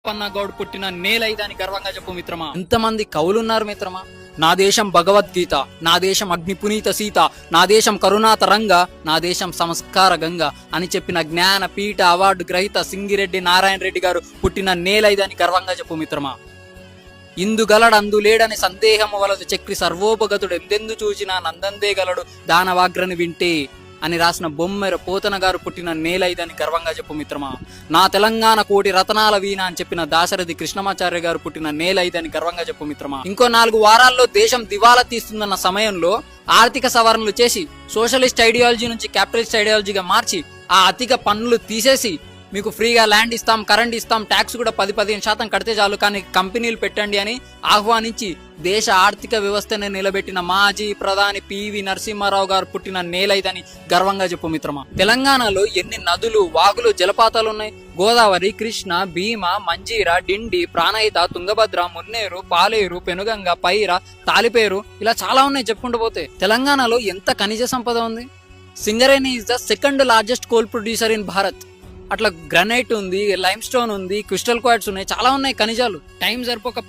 తిప్పన్న గౌడ్ పుట్టిన నేలైదని గర్వంగా చెప్పు మిత్రమా. ఎంతమంది కవులున్నారు మిత్రమా. నా దేశం భగవద్గీత, నా దేశం అగ్ని పునీత సీత, నా దేశం కరుణాతరంగ, నా దేశం సంస్కార గంగ అని చెప్పిన జ్ఞాన పీఠ అవార్డు గ్రహీత సింగిరెడ్డి నారాయణ రెడ్డి గారు పుట్టిన నేలైదని గర్వంగా చెప్పు మిత్రమా. ఇందుగలడందు లేడని సందేహము వలదు చక్రి సర్వోపగతుడు ఎందెందు చూచినా నందందే గలడు దానవాగ్రని వింటే అని రాసిన బొమ్మెర పోతన గారు పుట్టిన నేలైదని గర్వంగా చెప్పు మిత్రమా. నా తెలంగాణ కోటి రతనాల వీణ అని చెప్పిన దాశరథి కృష్ణమాచార్య గారు పుట్టిన నేలైదని గర్వంగా చెప్పు మిత్రమా. ఇంకో 4 వారాల్లో దేశం దివాలా తీస్తుందన్న సమయంలో ఆర్థిక సవరణలు చేసి సోషలిస్ట్ ఐడియాలజీ నుంచి క్యాపిటలిస్ట్ ఐడియాలజీగా మార్చి ఆ అధిక పన్నులు తీసేసి మీకు ఫ్రీగా ల్యాండ్ ఇస్తాం, కరెంట్ ఇస్తాం, ట్యాక్స్ కూడా 10-15% కడితే చాలు, కానీ కంపెనీలు పెట్టండి అని ఆహ్వానించి దేశ ఆర్థిక వ్యవస్థని నిలబెట్టిన మాజీ ప్రధాని పివి నరసింహారావు గారు పుట్టిన నేలైదని గర్వంగా చెప్పు మిత్రమా. తెలంగాణలో ఎన్ని నదులు, వాగులు, జలపాతాలు ఉన్నాయి. గోదావరి, కృష్ణ, భీమ, మంజీర, డిండి, ప్రాణహిత, తుంగభద్ర, మున్నేరు, పాలేరు, పెనుగంగ, పైర, తాలిపేరు, ఇలా చాలా ఉన్నాయి చెప్పుకుంటూ పోతే. తెలంగాణలో ఎంత ఖనిజ సంపద ఉంది. Singareni is the 2nd largest coal producer in Bharat. అట్లా గ్రానైట్ ఉంది, లైమ్ స్టోన్ ఉంది, క్రిస్టల్ క్వార్ట్స్ ఉన్నాయి, చాలా ఉన్నాయి ఖనిజాలు. టైం సరిపోక